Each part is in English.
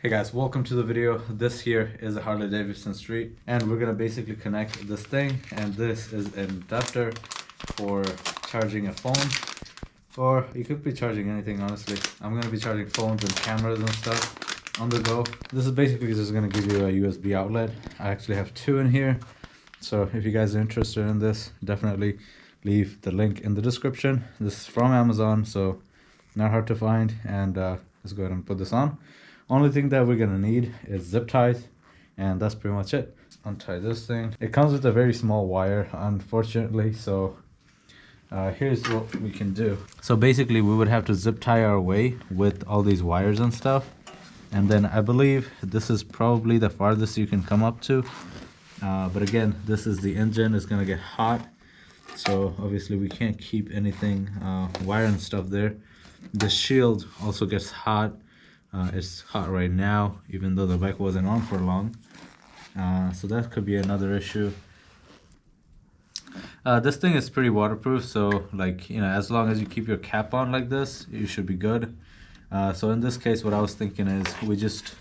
Hey guys, welcome to the video. This here is a Harley-Davidson Street, and we're gonna basically connect this thing, and this is an adapter for charging a phone, or you could be charging anything. Honestly, I'm gonna be charging phones and cameras and stuff on the go. This is basically just gonna give you a USB outlet. I actually have two in here, so if you guys are interested in this, definitely leave the link in the description. This is from Amazon, so not hard to find, and let's go ahead and put this on. Only thing that we're gonna need is zip ties, and that's pretty much it. Untie this thing. It comes with a very small wire, unfortunately, so here's what we can do. So basically we would have to zip tie our way with all these wires and stuff, and then I believe this is probably the farthest you can come up to, but again, this is the engine. It's gonna get hot, so obviously we can't keep anything wire and stuff there. The shield also gets hot. It's hot right now, even though the bike wasn't on for long, so that could be another issue. This thing is pretty waterproof, so like, you know, as long as you keep your cap on like this, you should be good. So in this case, what I was thinking is we just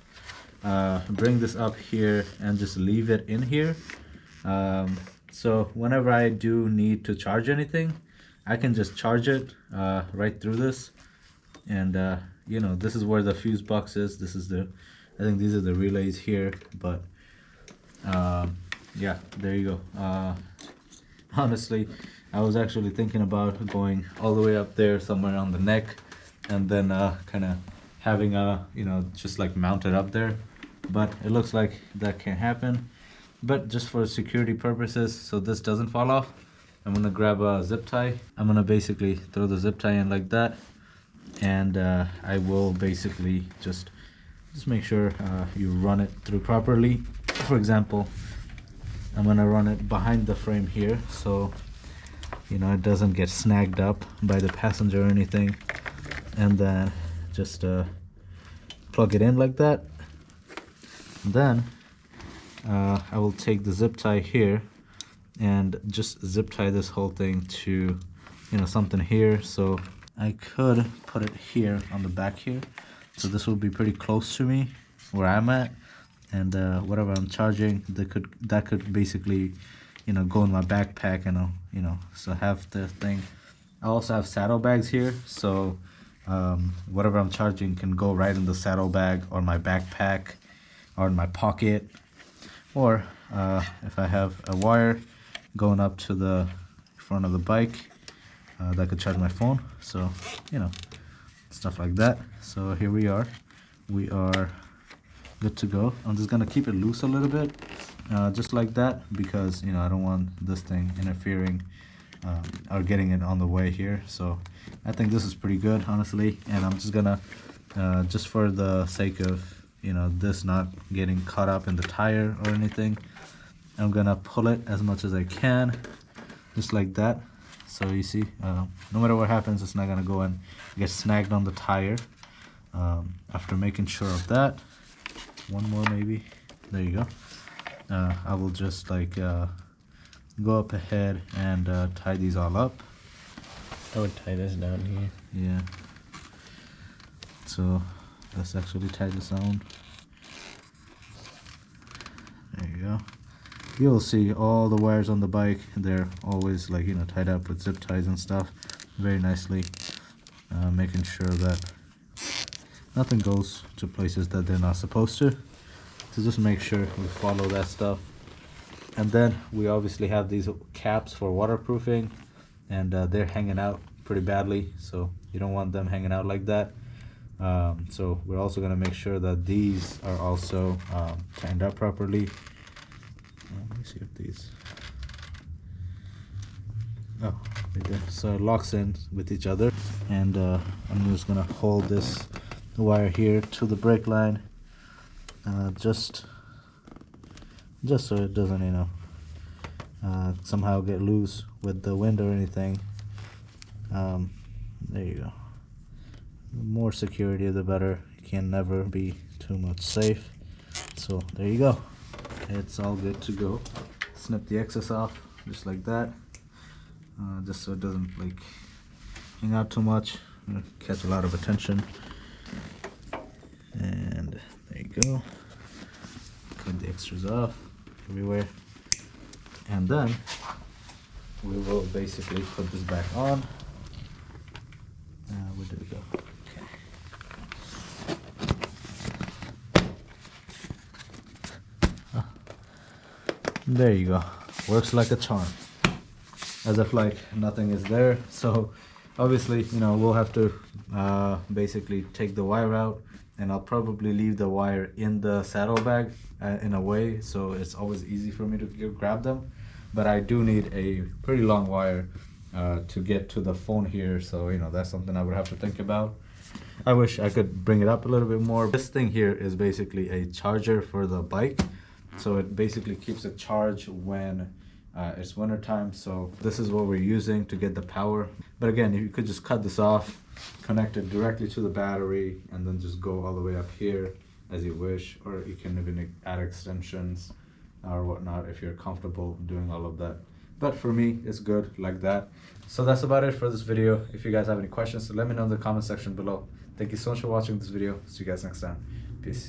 bring this up here and just leave it in here, so whenever I do need to charge anything, I can just charge it right through this. And you know, this is where the fuse box is. This is the, I think these are the relays here, but yeah, there you go. Honestly, I was actually thinking about going all the way up there somewhere on the neck, and then kind of having a, you know, just like mounted up there, but it looks like that can't happen. But just for security purposes, so this doesn't fall off, I'm gonna grab a zip tie. I'm gonna basically throw the zip tie in like that, and I will basically just make sure you run it through properly. For example, I'm gonna run it behind the frame here, so you know it doesn't get snagged up by the passenger or anything, and then just plug it in like that. And then I will take the zip tie here and just zip tie this whole thing to, you know, something here. So I could put it here on the back here, so this will be pretty close to me where I'm at, and whatever I'm charging, that could basically, you know, go in my backpack, and you know, so have the thing. I also have saddlebags here, so whatever I'm charging can go right in the saddlebag or my backpack or in my pocket, or if I have a wire going up to the front of the bike, that could charge my phone. So, you know, stuff like that. So here we are good to go. I'm just gonna keep it loose a little bit, just like that, because, you know, I don't want this thing interfering or getting it on the way here. So I think this is pretty good, honestly, and I'm just gonna just for the sake of, you know, this not getting caught up in the tire or anything, I'm gonna pull it as much as I can, just like that. So you see, no matter what happens, it's not gonna go and get snagged on the tire. After making sure of that, one more maybe, there you go. I will just like go up ahead and tie these all up. I would tie this down here. Yeah. So let's actually tie this on. There you go. You'll see all the wires on the bike, they're always, like, you know, tied up with zip ties and stuff very nicely, making sure that nothing goes to places that they're not supposed to. So just make sure we follow that stuff. And then we obviously have these caps for waterproofing, and they're hanging out pretty badly, so you don't want them hanging out like that. So we're also going to make sure that these are also tightened up properly. Let me see if these, oh, right there. So it locks in with each other, and I'm just gonna hold this wire here to the brake line, just so it doesn't, you know, somehow get loose with the wind or anything. There you go. The more security, the better. You can never be too much safe. So there you go. It's all good to go. Snip the excess off just like that, just so it doesn't like hang out too much, catch a lot of attention. And there you go. Clean the extras off everywhere. And then we will basically put this back on. Where did it go? Okay. There you go. Works like a charm. As if like nothing is there. So obviously, you know, we'll have to basically take the wire out, and I'll probably leave the wire in the saddlebag in a way so it's always easy for me to grab them. But I do need a pretty long wire to get to the phone here, so you know, that's something I would have to think about. I wish I could bring it up a little bit more. This thing here is basically a charger for the bike, so it basically keeps it charged when it's winter time. So this is what we're using to get the power. But again, you could just cut this off, connect it directly to the battery, and then just go all the way up here as you wish, or you can even add extensions or whatnot if you're comfortable doing all of that. But for me, it's good like that. So that's about it for this video. If you guys have any questions, let me know in the comment section below. Thank you so much for watching this video. See you guys next time. Peace.